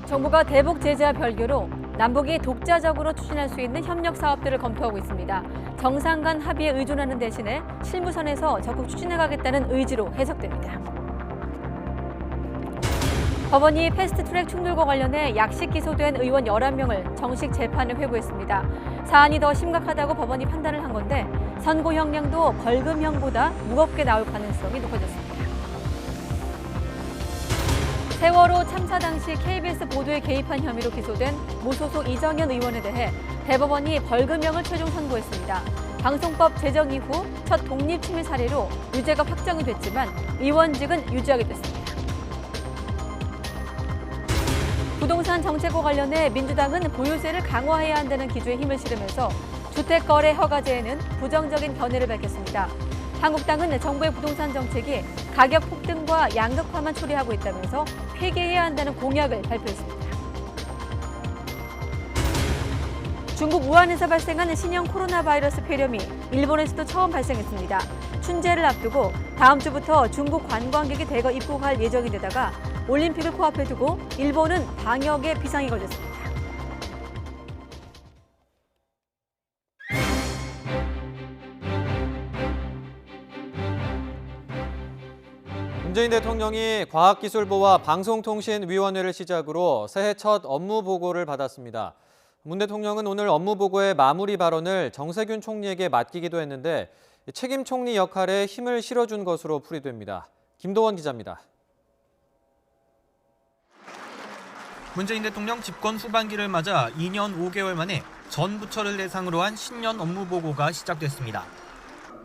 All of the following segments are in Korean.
정부가 대북 제재와 별개로 남북이 독자적으로 추진할 수 있는 협력 사업들을 검토하고 있습니다. 정상 간 합의에 의존하는 대신에 실무선에서 적극 추진해가겠다는 의지로 해석됩니다. 법원이 패스트트랙 충돌과 관련해 약식 기소된 의원 11명을 정식 재판에 회부했습니다. 사안이 더 심각하다고 법원이 판단을 한 건데 선고 형량도 벌금형보다 무겁게 나올 가능성이 높아졌습니다. 세월호 참사 당시 KBS 보도에 개입한 혐의로 기소된 무소속 이정현 의원에 대해 대법원이 벌금형을 최종 선고했습니다. 방송법 제정 이후 첫 독립침해 사례로 유죄가 확정이 됐지만 의원직은 유지하게 됐습니다. 부동산 정책과 관련해 민주당은 보유세를 강화해야 한다는 기조에 힘을 실으면서 주택거래 허가제에는 부정적인 견해를 밝혔습니다. 한국당은 정부의 부동산 정책이 가격 폭등과 양극화만 초래하고 있다면서 폐기해야 한다는 공약을 발표했습니다. 중국 우한에서 발생한 신형 코로나 바이러스 폐렴이 일본에서도 처음 발생했습니다. 춘제를 앞두고 다음 주부터 중국 관광객이 대거 입국할 예정인데다가 올림픽을 코앞에 두고 일본은 방역에 비상이 걸렸습니다. 문재인 대통령이 과학기술부와 방송통신위원회를 시작으로 새해 첫 업무 보고를 받았습니다. 문 대통령은 오늘 업무 보고의 마무리 발언을 정세균 총리에게 맡기기도 했는데 책임 총리 역할에 힘을 실어준 것으로 풀이됩니다. 김도원 기자입니다. 문재인 대통령 집권 후반기를 맞아 2년 5개월 만에 전 부처를 대상으로 한 신년 업무 보고가 시작됐습니다.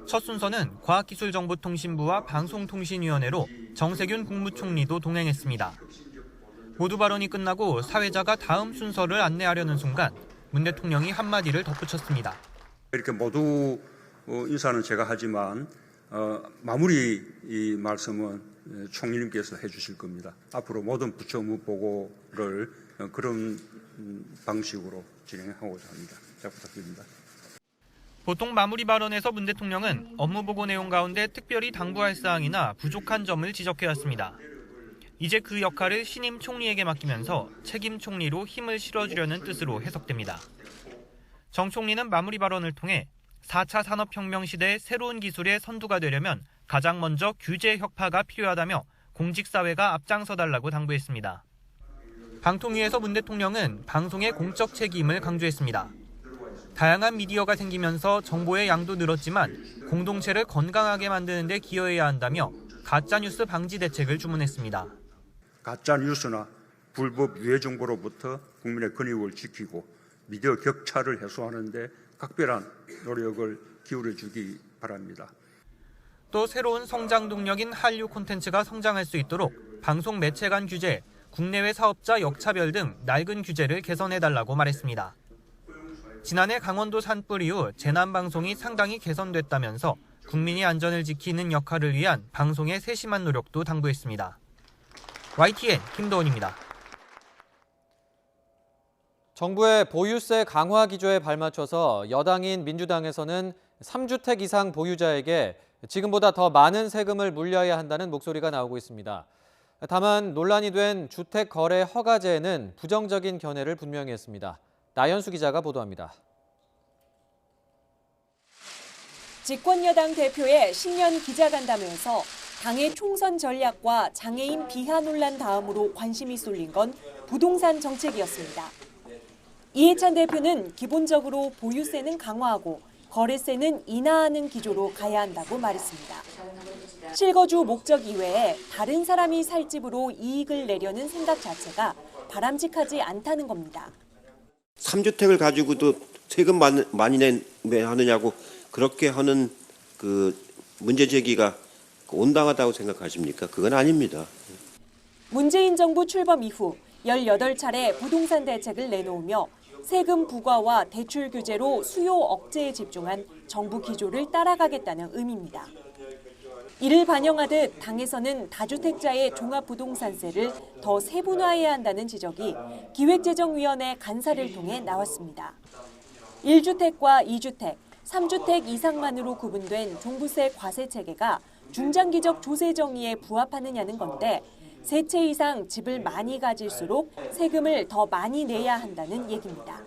첫 순서는 과학기술정보통신부와 방송통신위원회로 정세균 국무총리도 동행했습니다. 모두 발언이 끝나고 사회자가 다음 순서를 안내하려는 순간 문 대통령이 한마디를 덧붙였습니다. 이렇게 모두 인사는 제가 하지만 마무리 이 말씀은 총리님께서 해주실 겁니다. 앞으로 모든 부처 업무 보고를 그런 방식으로 진행하고자 합니다. 잘 부탁드립니다. 보통 마무리 발언에서 문 대통령은 업무 보고 내용 가운데 특별히 당부할 사항이나 부족한 점을 지적해왔습니다. 이제 그 역할을 신임 총리에게 맡기면서 책임 총리로 힘을 실어주려는 뜻으로 해석됩니다. 정 총리는 마무리 발언을 통해 4차 산업혁명 시대의 새로운 기술의 선두가 되려면 가장 먼저 규제 혁파가 필요하다며 공직사회가 앞장서달라고 당부했습니다. 방통위에서 문 대통령은 방송의 공적 책임을 강조했습니다. 다양한 미디어가 생기면서 정보의 양도 늘었지만 공동체를 건강하게 만드는 데 기여해야 한다며 가짜뉴스 방지 대책을 주문했습니다. 가짜뉴스나 불법 유해 정보로부터 국민의 권익을 지키고 미디어 격차를 해소하는 데 각별한 노력을 기울여주기 바랍니다. 또 새로운 성장 동력인 한류 콘텐츠가 성장할 수 있도록 방송 매체 간 규제, 국내외 사업자 역차별 등 낡은 규제를 개선해달라고 말했습니다. 지난해 강원도 산불 이후 재난방송이 상당히 개선됐다면서 국민의 안전을 지키는 역할을 위한 방송의 세심한 노력도 당부했습니다. YTN 김도원입니다. 정부의 보유세 강화 기조에 발맞춰서 여당인 민주당에서는 3주택 이상 보유자에게 지금보다 더 많은 세금을 물려야 한다는 목소리가 나오고 있습니다. 다만 논란이 된 주택 거래 허가제에는 부정적인 견해를 분명히 했습니다. 나연수 기자가 보도합니다. 집권여당 대표의 신년 기자간담회에서 당의 총선 전략과 장애인 비하 논란 다음으로 관심이 쏠린 건 부동산 정책이었습니다. 이해찬 대표는 기본적으로 보유세는 강화하고 거래세는 인하하는 기조로 가야 한다고 말했습니다. 실거주 목적 이외에 다른 사람이 살 집으로 이익을 내려는 생각 자체가 바람직하지 않다는 겁니다. 3주택을 가지고도 세금 많이 내야 하느냐고 그렇게 하는 그 문제 제기가 온당하다고 생각하십니까? 그건 아닙니다. 문재인 정부 출범 이후 18차례 부동산 대책을 내놓으며 세금 부과와 대출 규제로 수요 억제에 집중한 정부 기조를 따라가겠다는 의미입니다. 이를 반영하듯 당에서는 다주택자의 종합부동산세를 더 세분화해야 한다는 지적이 기획재정위원회 간사를 통해 나왔습니다. 1주택과 2주택, 3주택 이상만으로 구분된 종부세 과세 체계가 중장기적 조세 정의에 부합하느냐는 건데 세 채 이상 집을 많이 가질수록 세금을 더 많이 내야 한다는 얘기입니다.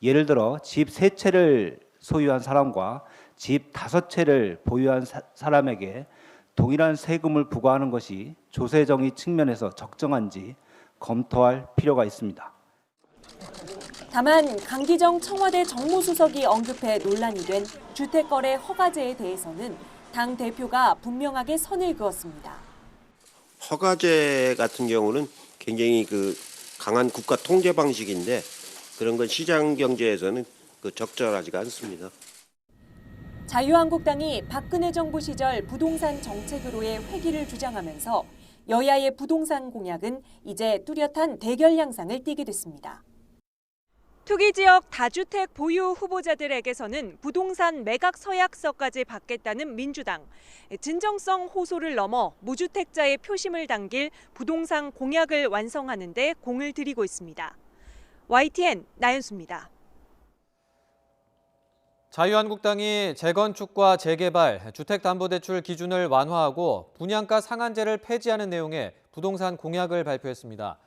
예를 들어 집 3채를 소유한 사람과 집 5채를 보유한 사람에게 동일한 세금을 부과하는 것이 조세정의 측면에서 적정한지 검토할 필요가 있습니다. 다만 강기정 청와대 정무수석이 언급해 논란이 된 주택거래 허가제에 대해서는 당 대표가 분명하게 선을 그었습니다. 허가제 같은 경우는 굉장히 강한 국가 통제 방식인데 그런 건 시장 경제에서는 적절하지가 않습니다. 자유한국당이 박근혜 정부 시절 부동산 정책으로의 회귀를 주장하면서 여야의 부동산 공약은 이제 뚜렷한 대결 양상을 띠게 됐습니다. 투기 지역 다주택 보유 후보자들에게서는 부동산 매각 서약서까지 받겠다는 민주당. 진정성 호소를 넘어 무주택자의 표심을 당길 부동산 공약을 완성하는 데 공을 들이고 있습니다. YTN 나연수입니다. 자유한국당이 재건축과 재개발, 주택담보대출 기준을 완화하고 분양가 상한제를 폐지하는 내용의 부동산 공약을 발표했습니다.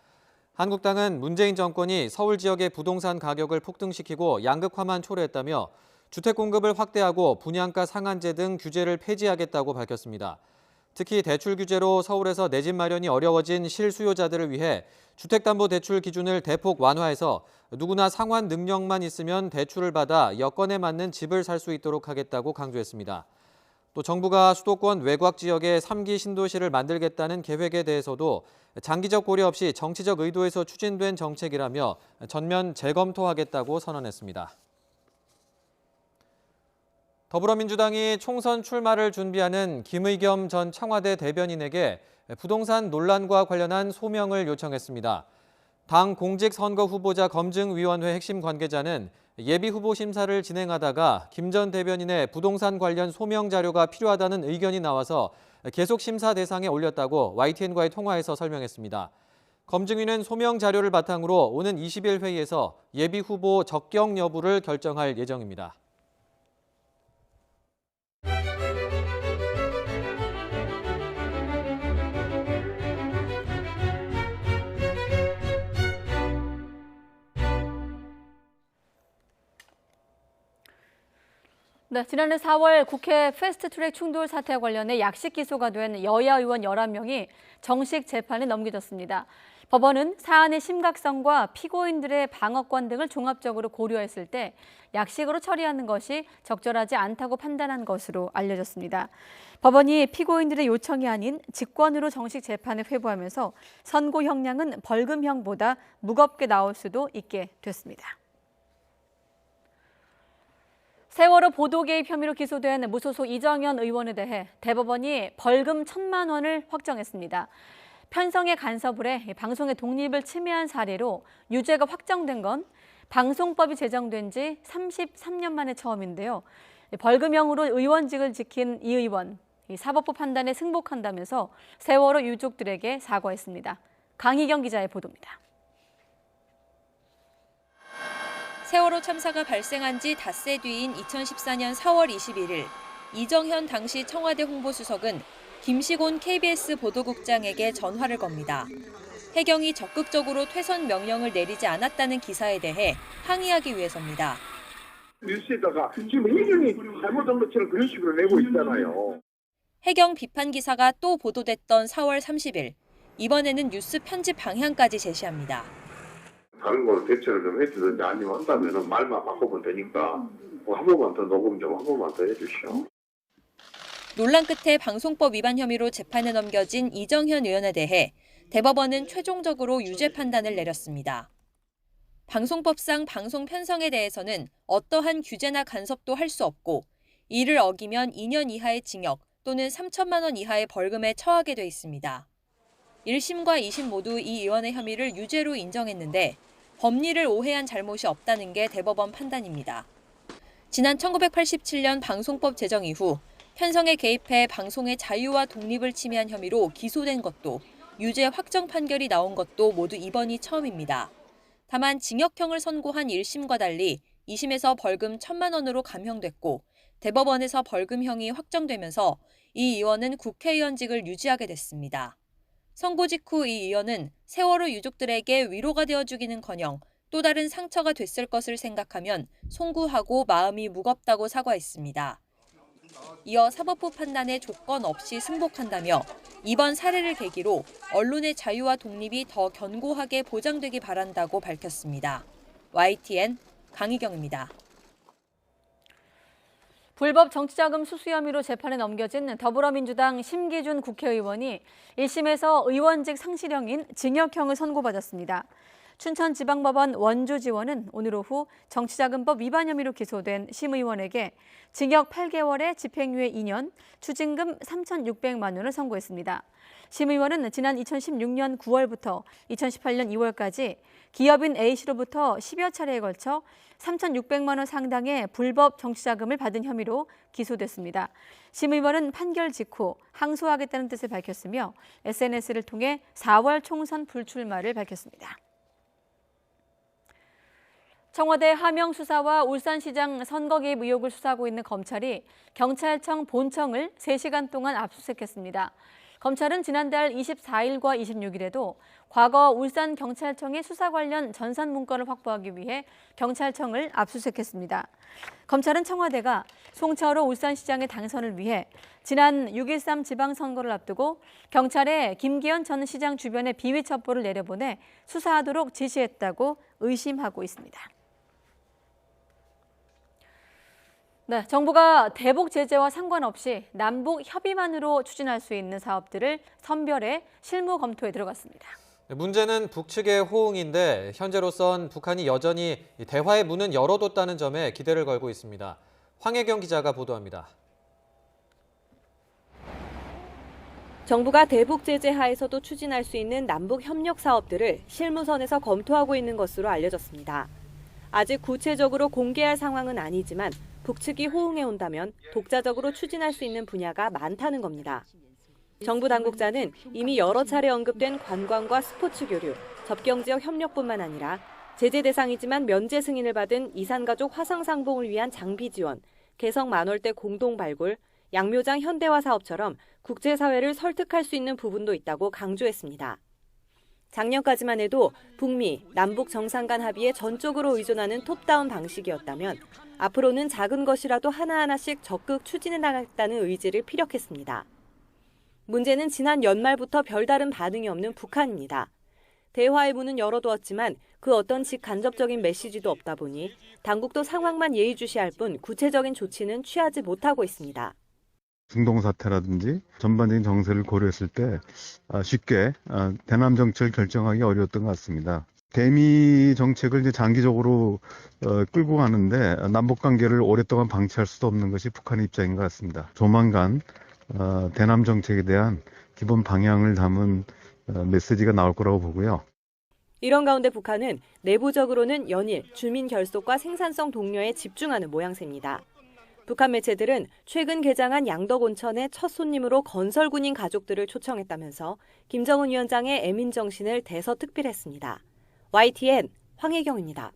한국당은 문재인 정권이 서울 지역의 부동산 가격을 폭등시키고 양극화만 초래했다며 주택 공급을 확대하고 분양가 상한제 등 규제를 폐지하겠다고 밝혔습니다. 특히 대출 규제로 서울에서 내 집 마련이 어려워진 실수요자들을 위해 주택담보대출 기준을 대폭 완화해서 누구나 상환 능력만 있으면 대출을 받아 여건에 맞는 집을 살 수 있도록 하겠다고 강조했습니다. 또 정부가 수도권 외곽 지역에 3기 신도시를 만들겠다는 계획에 대해서도 장기적 고려 없이 정치적 의도에서 추진된 정책이라며 전면 재검토하겠다고 선언했습니다. 더불어민주당이 총선 출마를 준비하는 김의겸 전 청와대 대변인에게 부동산 논란과 관련한 소명을 요청했습니다. 당 공직선거후보자 검증위원회 핵심 관계자는 예비후보 심사를 진행하다가 김 전 대변인의 부동산 관련 소명 자료가 필요하다는 의견이 나와서 계속 심사 대상에 올렸다고 YTN과의 통화에서 설명했습니다. 검증위는 소명 자료를 바탕으로 오는 20일 회의에서 예비후보 적격 여부를 결정할 예정입니다. 네, 지난해 4월 국회 패스트트랙 충돌 사태와 관련해 약식 기소가 된 여야 의원 11명이 정식 재판에 넘겨졌습니다. 법원은 사안의 심각성과 피고인들의 방어권 등을 종합적으로 고려했을 때 약식으로 처리하는 것이 적절하지 않다고 판단한 것으로 알려졌습니다. 법원이 피고인들의 요청이 아닌 직권으로 정식 재판에 회부하면서 선고 형량은 벌금형보다 무겁게 나올 수도 있게 됐습니다. 세월호 보도 개입 혐의로 기소된 무소속 이정현 의원에 대해 대법원이 벌금 1,000만 원을 확정했습니다. 편성의 간섭을 해 방송의 독립을 침해한 사례로 유죄가 확정된 건 방송법이 제정된 지 33년 만에 처음인데요. 벌금형으로 의원직을 지킨 이 의원, 사법부 판단에 승복한다면서 세월호 유족들에게 사과했습니다. 강희경 기자의 보도입니다. 세월호 참사가 발생한 지 닷새 뒤인 2014년 4월 21일 이정현 당시 청와대 홍보수석은 김시곤 KBS 보도국장에게 전화를 겁니다. 해경이 적극적으로 퇴선 명령을 내리지 않았다는 기사에 대해 항의하기 위해서입니다. 뉴스에다가 지금 해경이 잘못한 것처럼 그런 식으로 내고 있잖아요. 해경 비판 기사가 또 보도됐던 4월 30일, 이번에는 뉴스 편집 방향까지 제시합니다. 다른 걸로 대처를 좀 해주든지 아니면 한다면 말만 바꾸면 되니까 한 번만 더 녹음 좀 한 번만 더 해주시오. 논란 끝에 방송법 위반 혐의로 재판에 넘겨진 이정현 의원에 대해 대법원은 최종적으로 유죄 판단을 내렸습니다. 방송법상 방송 편성에 대해서는 어떠한 규제나 간섭도 할 수 없고 이를 어기면 2년 이하의 징역 또는 3천만 원 이하의 벌금에 처하게 돼 있습니다. 1심과 2심 모두 이 의원의 혐의를 유죄로 인정했는데 법리를 오해한 잘못이 없다는 게 대법원 판단입니다. 지난 1987년 방송법 제정 이후 편성에 개입해 방송의 자유와 독립을 침해한 혐의로 기소된 것도 유죄 확정 판결이 나온 것도 모두 이번이 처음입니다. 다만 징역형을 선고한 1심과 달리 2심에서 벌금 1,000만 원으로 감형됐고 대법원에서 벌금형이 확정되면서 이 의원은 국회의원직을 유지하게 됐습니다. 선고 직후 이 의원은 세월호 유족들에게 위로가 되어주기는커녕 또 다른 상처가 됐을 것을 생각하면 송구하고 마음이 무겁다고 사과했습니다. 이어 사법부 판단에 조건 없이 승복한다며 이번 사례를 계기로 언론의 자유와 독립이 더 견고하게 보장되기 바란다고 밝혔습니다. YTN 강희경입니다. 불법 정치자금 수수 혐의로 재판에 넘겨진 더불어민주당 심기준 국회의원이 1심에서 의원직 상실형인 징역형을 선고받았습니다. 춘천지방법원 원주지원은 오늘 오후 정치자금법 위반 혐의로 기소된 심 의원에게 징역 8개월에 집행유예 2년, 추징금 3,600만 원을 선고했습니다. 심 의원은 지난 2016년 9월부터 2018년 2월까지 기업인 A씨로부터 10여 차례에 걸쳐 3,600만 원 상당의 불법 정치자금을 받은 혐의로 기소됐습니다. 심 의원은 판결 직후 항소하겠다는 뜻을 밝혔으며 SNS를 통해 4월 총선 불출마를 밝혔습니다. 청와대 하명 수사와 울산시장 선거 개입 의혹을 수사하고 있는 검찰이 경찰청 본청을 3시간 동안 압수수색했습니다. 검찰은 지난달 24일과 26일에도 과거 울산경찰청의 수사 관련 전산 문건을 확보하기 위해 경찰청을 압수수색했습니다. 검찰은 청와대가 송철호 울산시장의 당선을 위해 지난 6.13 지방선거를 앞두고 경찰에 김기현 전 시장 주변에 비위 첩보를 내려보내 수사하도록 지시했다고 의심하고 있습니다. 네, 정부가 대북 제재와 상관없이 남북 협의만으로 추진할 수 있는 사업들을 선별해 실무 검토에 들어갔습니다. 문제는 북측의 호응인데 현재로선 북한이 여전히 대화의 문은 열어뒀다는 점에 기대를 걸고 있습니다. 황혜경 기자가 보도합니다. 정부가 대북 제재 하에서도 추진할 수 있는 남북 협력 사업들을 실무선에서 검토하고 있는 것으로 알려졌습니다. 아직 구체적으로 공개할 상황은 아니지만 북측이 호응해 온다면 독자적으로 추진할 수 있는 분야가 많다는 겁니다. 정부 당국자는 이미 여러 차례 언급된 관광과 스포츠 교류, 접경지역 협력뿐만 아니라 제재 대상이지만 면제 승인을 받은 이산가족 화상상봉을 위한 장비 지원, 개성 만월대 공동 발굴, 양묘장 현대화 사업처럼 국제사회를 설득할 수 있는 부분도 있다고 강조했습니다. 작년까지만 해도 북미, 남북 정상 간 합의에 전적으로 의존하는 톱다운 방식이었다면 앞으로는 작은 것이라도 하나하나씩 적극 추진해 나가겠다는 의지를 피력했습니다. 문제는 지난 연말부터 별다른 반응이 없는 북한입니다. 대화의 문은 열어두었지만 그 어떤 직간접적인 메시지도 없다 보니 당국도 상황만 예의주시할 뿐 구체적인 조치는 취하지 못하고 있습니다. 중동 사태라든지 전반적인 정세를 고려했을 때 쉽게 대남 정책을 결정하기 어려웠던 것 같습니다. 대미 정책을 이제 장기적으로 끌고 가는데 남북 관계를 오랫동안 방치할 수도 없는 것이 북한의 입장인 것 같습니다. 조만간 대남 정책에 대한 기본 방향을 담은 메시지가 나올 거라고 보고요. 이런 가운데 북한은 내부적으로는 연일, 주민 결속과 생산성 독려에 집중하는 모양새입니다. 북한 매체들은 최근 개장한 양덕온천의 첫 손님으로 건설군인 가족들을 초청했다면서 김정은 위원장의 애민 정신을 대서특필했습니다. YTN 황혜경입니다.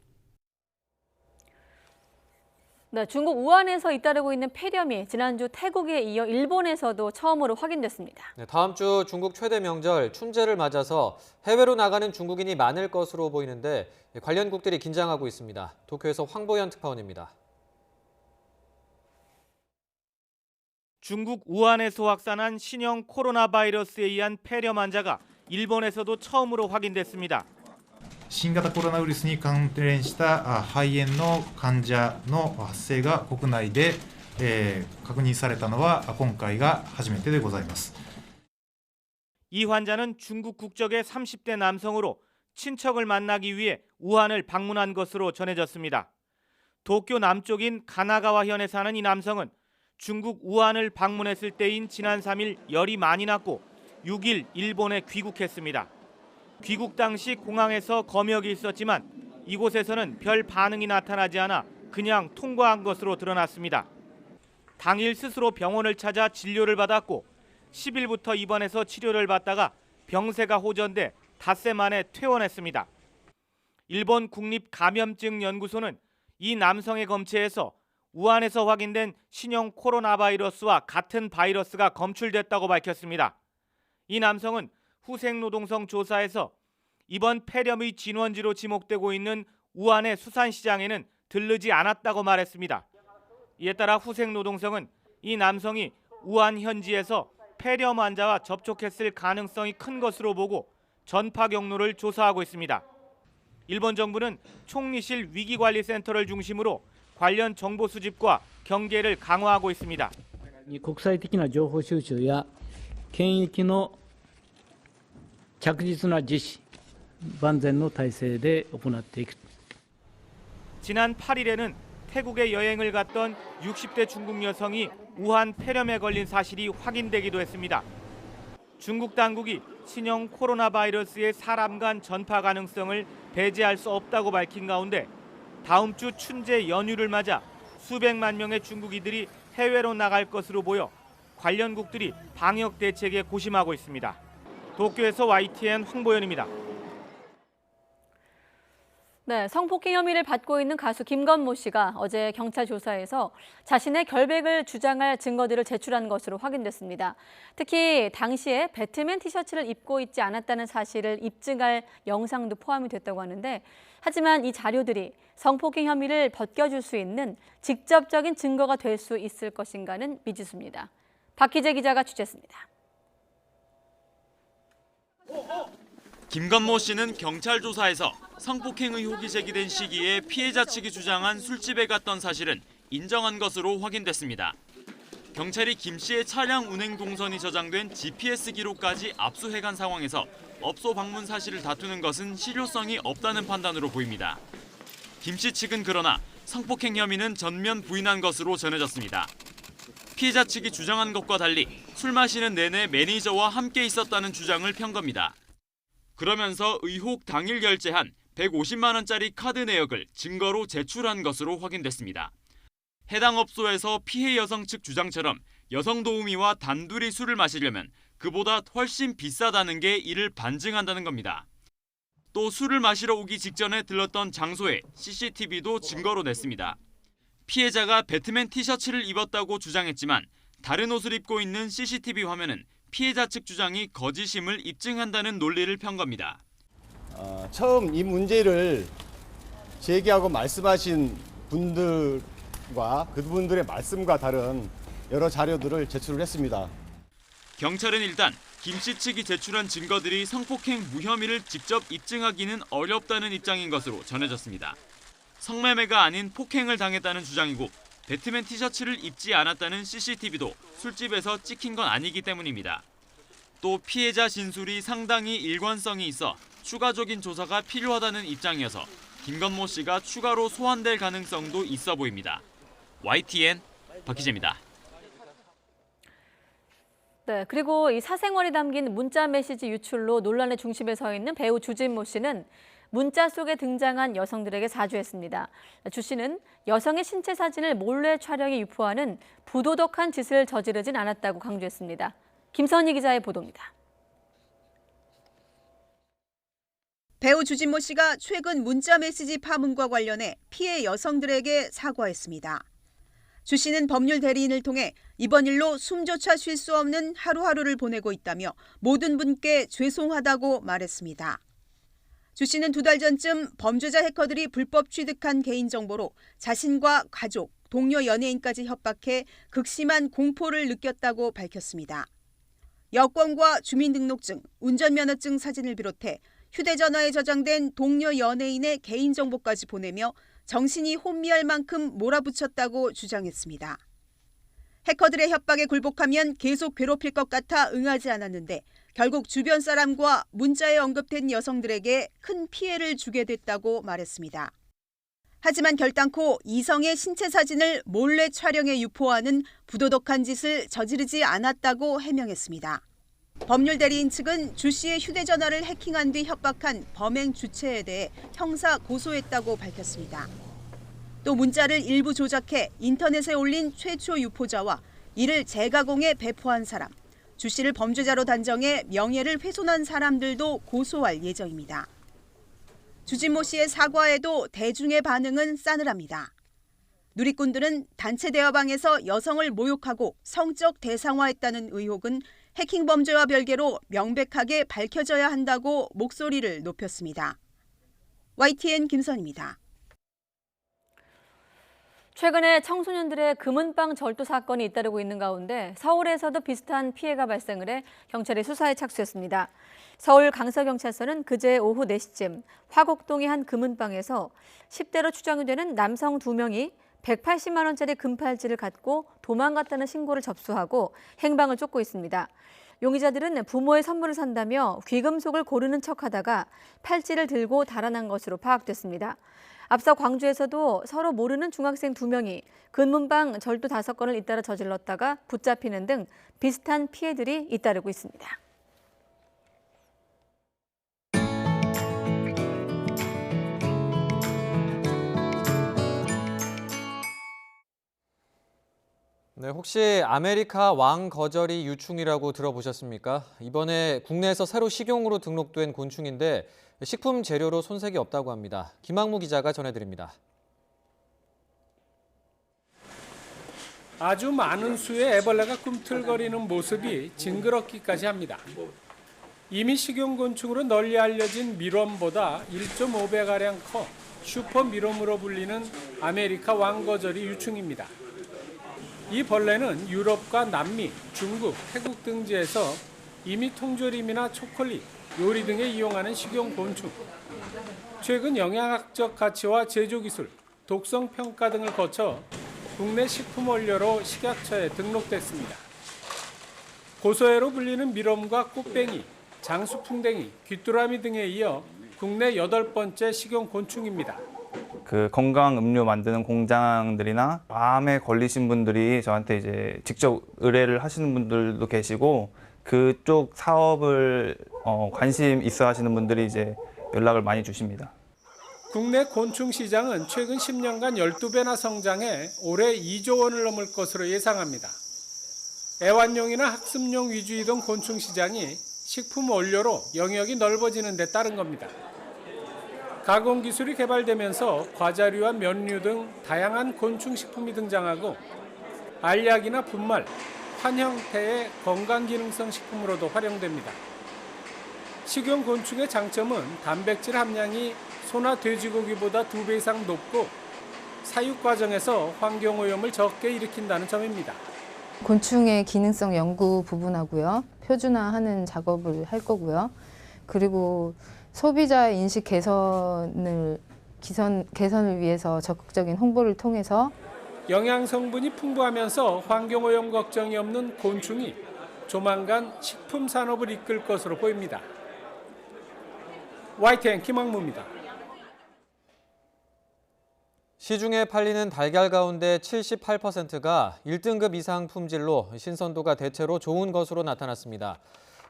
네, 중국 우한에서 잇따르고 있는 폐렴이 지난주 태국에 이어 일본에서도 처음으로 확인됐습니다. 네, 다음 주 중국 최대 명절 춘제를 맞아서 해외로 나가는 중국인이 많을 것으로 보이는데 관련국들이 긴장하고 있습니다. 도쿄에서 황보현 특파원입니다. 중국 우한에서 확산한 신형 코로나 바이러스에 의한 폐렴 환자가 일본에서도 처음으로 확인됐습니다. 新型コロナウイルスに関連した肺炎の患者の発生が国内で確認されたのは今回が初めてでございます。 이 환자는 중국 국적의 30대 남성으로 친척을 만나기 위해 우한을 방문한 것으로 전해졌습니다. 도쿄 남쪽인 가나가와현에 사는 이 남성은 중국 우한을 방문했을 때인 지난 3일 열이 많이 났고 6일 일본에 귀국했습니다. 귀국 당시 공항에서 검역이 있었지만 이곳에서는 별 반응이 나타나지 않아 그냥 통과한 것으로 드러났습니다. 당일 스스로 병원을 찾아 진료를 받았고 10일부터 입원해서 치료를 받다가 병세가 호전돼 닷새 만에 퇴원했습니다. 일본 국립감염증연구소는 이 남성의 검체에서 우한에서 확인된 신형 코로나 바이러스와 같은 바이러스가 검출됐다고 밝혔습니다. 이 남성은 후생노동성 조사에서 이번 폐렴의 진원지로 지목되고 있는 우한의 수산시장에는 들르지 않았다고 말했습니다. 이에 따라 후생노동성은 이 남성이 우한 현지에서 폐렴 환자와 접촉했을 가능성이 큰 것으로 보고 전파 경로를 조사하고 있습니다. 일본 정부는 총리실 위기관리센터를 중심으로 관련 정보 수집과 경계를 강화하고 있습니다. 国際的な情報収集や検疫の着実な実施、万全の体制で行っていく。 지난 8일에는 태국에 여행을 갔던 60대 중국 여성이 우한 폐렴에 걸린 사실이 확인되기도 했습니다. 중국 당국이 신형 코로나 바이러스의 사람 간 전파 가능성을 배제할 수 없다고 밝힌 가운데 다음 주 춘제 연휴를 맞아 수백만 명의 중국인들이 해외로 나갈 것으로 보여 관련국들이 방역 대책에 고심하고 있습니다. 도쿄에서 YTN 황보현입니다. 네, 성폭행 혐의를 받고 있는 가수 김건모 씨가 어제 경찰 조사에서 자신의 결백을 주장할 증거들을 제출한 것으로 확인됐습니다. 특히 당시에 배트맨 티셔츠를 입고 있지 않았다는 사실을 입증할 영상도 포함이 됐다고 하는데, 하지만 이 자료들이 성폭행 혐의를 벗겨줄 수 있는 직접적인 증거가 될 수 있을 것인가는 미지수입니다. 박희재 기자가 취재했습니다. 김건모 씨는 경찰 조사에서 성폭행 의혹이 제기된 시기에 피해자 측이 주장한 술집에 갔던 사실은 인정한 것으로 확인됐습니다. 경찰이 김 씨의 차량 운행 동선이 저장된 GPS 기록까지 압수해간 상황에서 업소 방문 사실을 다투는 것은 실효성이 없다는 판단으로 보입니다. 김 씨 측은 그러나 성폭행 혐의는 전면 부인한 것으로 전해졌습니다. 피해자 측이 주장한 것과 달리 술 마시는 내내 매니저와 함께 있었다는 주장을 편 겁니다. 그러면서 의혹 당일 결제한 150만 원짜리 카드 내역을 증거로 제출한 것으로 확인됐습니다. 해당 업소에서 피해 여성 측 주장처럼 여성 도우미와 단둘이 술을 마시려면 그보다 훨씬 비싸다는 게 이를 반증한다는 겁니다. 또 술을 마시러 오기 직전에 들렀던 장소에 CCTV도 증거로 냈습니다. 피해자가 배트맨 티셔츠를 입었다고 주장했지만 다른 옷을 입고 있는 CCTV 화면은 피해자 측 주장이 거짓임을 입증한다는 논리를 편 겁니다. 처음 이 문제를 제기하고 말씀하신 분들과 그분들의 말씀과 다른 여러 자료들을 제출을 했습니다. 경찰은 일단 김 씨 측이 제출한 증거들이 성폭행 무혐의를 직접 입증하기는 어렵다는 입장인 것으로 전해졌습니다. 성매매가 아닌 폭행을 당했다는 주장이고 배트맨 티셔츠를 입지 않았다는 CCTV도 술집에서 찍힌 건 아니기 때문입니다. 또 피해자 진술이 상당히 일관성이 있어 추가적인 조사가 필요하다는 입장이어서 김건모 씨가 추가로 소환될 가능성도 있어 보입니다. YTN 박희재입니다. 네, 그리고 이 사생활이 담긴 문자 메시지 유출로 논란의 중심에 서 있는 배우 주진모 씨는 문자 속에 등장한 여성들에게 사죄했습니다. 주 씨는 여성의 신체 사진을 몰래 촬영해 유포하는 부도덕한 짓을 저지르진 않았다고 강조했습니다. 김선희 기자의 보도입니다. 배우 주진모 씨가 최근 문자 메시지 파문과 관련해 피해 여성들에게 사과했습니다. 주 씨는 법률 대리인을 통해 이번 일로 숨조차 쉴 수 없는 하루하루를 보내고 있다며 모든 분께 죄송하다고 말했습니다. 주 씨는 2달 전쯤 범죄자 해커들이 불법 취득한 개인정보로 자신과 가족, 동료 연예인까지 협박해 극심한 공포를 느꼈다고 밝혔습니다. 여권과 주민등록증, 운전면허증 사진을 비롯해 휴대전화에 저장된 동료 연예인의 개인정보까지 보내며 정신이 혼미할 만큼 몰아붙였다고 주장했습니다. 해커들의 협박에 굴복하면 계속 괴롭힐 것 같아 응하지 않았는데 결국 주변 사람과 문자에 언급된 여성들에게 큰 피해를 주게 됐다고 말했습니다. 하지만 결단코 이성의 신체 사진을 몰래 촬영해 유포하는 부도덕한 짓을 저지르지 않았다고 해명했습니다. 법률 대리인 측은 주 씨의 휴대전화를 해킹한 뒤 협박한 범행 주체에 대해 형사 고소했다고 밝혔습니다. 또 문자를 일부 조작해 인터넷에 올린 최초 유포자와 이를 재가공해 배포한 사람, 주 씨를 범죄자로 단정해 명예를 훼손한 사람들도 고소할 예정입니다. 주진모 씨의 사과에도 대중의 반응은 싸늘합니다. 누리꾼들은 단체 대화방에서 여성을 모욕하고 성적 대상화했다는 의혹은 해킹 범죄와 별개로 명백하게 밝혀져야 한다고 목소리를 높였습니다. YTN 김선입니다. 최근에 청소년들의 금은방 절도 사건이 잇따르고 있는 가운데 서울에서도 비슷한 피해가 발생을 해 경찰이 수사에 착수했습니다. 서울 강서경찰서는 그제 오후 4시쯤 화곡동의 한 금은방에서 10대로 추정이 되는 남성 2명이 180만 원짜리 금팔찌를 갖고 도망갔다는 신고를 접수하고 행방을 쫓고 있습니다. 용의자들은 부모의 선물을 산다며 귀금속을 고르는 척하다가 팔찌를 들고 달아난 것으로 파악됐습니다. 앞서 광주에서도 서로 모르는 중학생 2명이 금은방 절도 5건을 잇따라 저질렀다가 붙잡히는 등 비슷한 피해들이 잇따르고 있습니다. 네, 혹시 아메리카 왕거저리 유충이라고 들어보셨습니까? 이번에 국내에서 새로 식용으로 등록된 곤충인데 식품 재료로 손색이 없다고 합니다. 김학무 기자가 전해드립니다. 아주 많은 수의 애벌레가 꿈틀거리는 모습이 징그럽기까지 합니다. 이미 식용곤충으로 널리 알려진 미럼보다 1.5배가량 커 슈퍼 미럼으로 불리는 아메리카 왕거저리 유충입니다. 이 벌레는 유럽과 남미, 중국, 태국 등지에서 이미 통조림이나 초콜릿, 요리 등에 이용하는 식용곤충. 최근 영양학적 가치와 제조기술, 독성 평가 등을 거쳐 국내 식품 원료로 식약처에 등록됐습니다. 고소해로 불리는 미럼과 꽃뱅이, 장수풍뎅이, 귀뚜라미 등에 이어 국내 8번째 식용곤충입니다. 그 건강 음료 만드는 공장들이나 암에 걸리신 분들이 저한테 이제 직접 의뢰를 하시는 분들도 계시고 그쪽 사업을 관심 있어 하시는 분들이 이제 연락을 많이 주십니다. 국내 곤충 시장은 최근 10년간 12배나 성장해 올해 2조 원을 넘을 것으로 예상합니다. 애완용이나 학습용 위주이던 곤충 시장이 식품 원료로 영역이 넓어지는 데 따른 겁니다. 가공 기술이 개발되면서 과자류와 면류 등 다양한 곤충 식품이 등장하고 알약이나 분말, 환 형태의 건강기능성 식품으로도 활용됩니다. 식용곤충의 장점은 단백질 함량이 소나 돼지고기보다 2배 이상 높고 사육 과정에서 환경오염을 적게 일으킨다는 점입니다. 곤충의 기능성 연구 부분하고요. 표준화하는 작업을 할 거고요. 그리고 소비자 인식 개선을 위해서 적극적인 홍보를 통해서 영양 성분이 풍부하면서 환경오염 걱정이 없는 곤충이 조만간 식품 산업을 이끌 것으로 보입니다. YTN 김학무입니다. 시중에 팔리는 달걀 가운데 78%가 1등급 이상 품질로 신선도가 대체로 좋은 것으로 나타났습니다.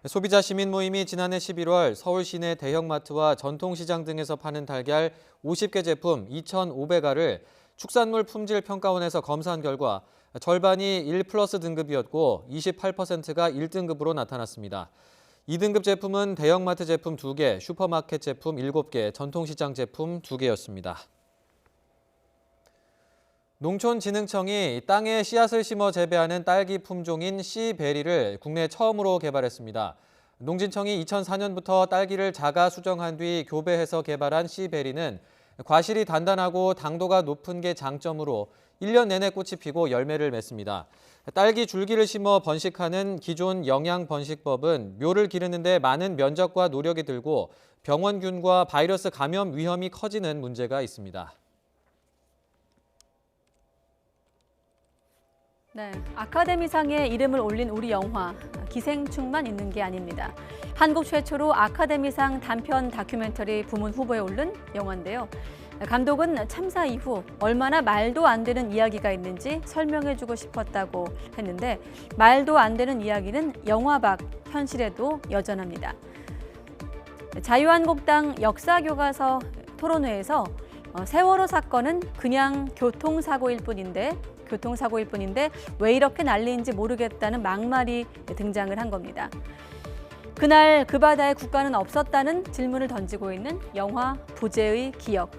소비자 시민 모임이 지난해 11월 서울 시내 대형마트와 전통시장 등에서 파는 달걀 50개 제품 2,500알을 축산물 품질 평가원에서 검사한 결과 절반이 1+ 등급이었고 28%가 1등급으로 나타났습니다. 2등급 제품은 대형마트 제품 2개, 슈퍼마켓 제품 7개, 전통시장 제품 2개였습니다. 농촌진흥청이 땅에 씨앗을 심어 재배하는 딸기 품종인 씨베리를 국내 처음으로 개발했습니다. 농진청이 2004년부터 딸기를 자가 수정한 뒤 교배해서 개발한 씨베리는 과실이 단단하고 당도가 높은 게 장점으로 1년 내내 꽃이 피고 열매를 맺습니다. 딸기 줄기를 심어 번식하는 기존 영양 번식법은 묘를 기르는 데 많은 면적과 노력이 들고 병원균과 바이러스 감염 위험이 커지는 문제가 있습니다. 네, 아카데미상에 이름을 올린 우리 영화, 기생충만 있는 게 아닙니다. 한국 최초로 아카데미상 단편 다큐멘터리 부문 후보에 오른 영화인데요. 감독은 참사 이후 얼마나 말도 안 되는 이야기가 있는지 설명해주고 싶었다고 했는데 말도 안 되는 이야기는 영화 밖 현실에도 여전합니다. 자유한국당 역사교과서 토론회에서 세월호 사건은 그냥 교통사고일 뿐인데 왜 이렇게 난리인지 모르겠다는 막말이 등장을 한 겁니다. 그날 그 바다에 국가는 없었다는 질문을 던지고 있는 영화 부재의 기억.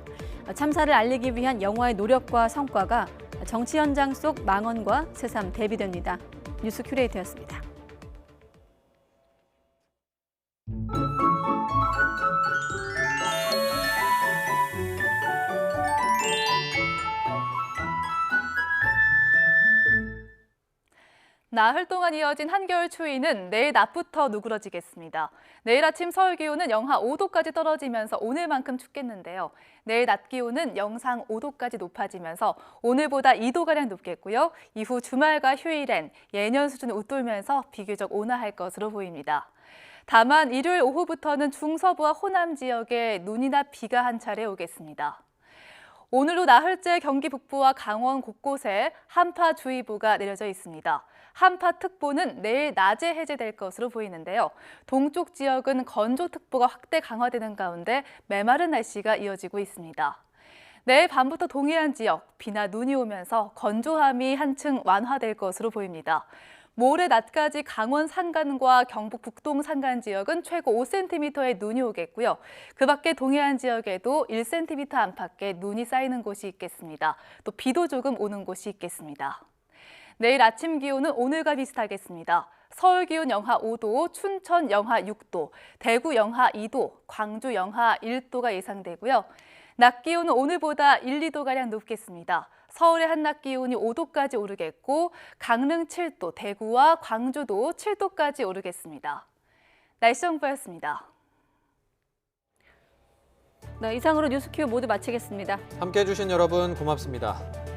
참사를 알리기 위한 영화의 노력과 성과가 정치 현장 속 망언과 새삼 대비됩니다. 뉴스 큐레이터였습니다. 나흘 동안 이어진 한겨울 추위는 내일 낮부터 누그러지겠습니다. 내일 아침 서울 기온은 영하 5도까지 떨어지면서 오늘만큼 춥겠는데요. 내일 낮 기온은 영상 5도까지 높아지면서 오늘보다 2도가량 높겠고요. 이후 주말과 휴일엔 예년 수준을 웃돌면서 비교적 온화할 것으로 보입니다. 다만 일요일 오후부터는 중서부와 호남 지역에 눈이나 비가 한 차례 오겠습니다. 오늘로 나흘째 경기 북부와 강원 곳곳에 한파주의보가 내려져 있습니다. 한파특보는 내일 낮에 해제될 것으로 보이는데요. 동쪽 지역은 건조특보가 확대 강화되는 가운데 메마른 날씨가 이어지고 있습니다. 내일 밤부터 동해안 지역 비나 눈이 오면서 건조함이 한층 완화될 것으로 보입니다. 모레 낮까지 강원 산간과 경북 북동 산간 지역은 최고 5cm의 눈이 오겠고요. 그 밖에 동해안 지역에도 1cm 안팎의 눈이 쌓이는 곳이 있겠습니다. 또 비도 조금 오는 곳이 있겠습니다. 내일 아침 기온은 오늘과 비슷하겠습니다. 서울 기온 영하 5도, 춘천 영하 6도, 대구 영하 2도, 광주 영하 1도가 예상되고요. 낮 기온은 오늘보다 1, 2도가량 높겠습니다. 서울의 한낮 기온이 5도까지 오르겠고 강릉 7도, 대구와 광주도 7도까지 오르겠습니다. 날씨 정보였습니다. 네, 이상으로 뉴스큐 모두 마치겠습니다. 함께해 주신 여러분 고맙습니다.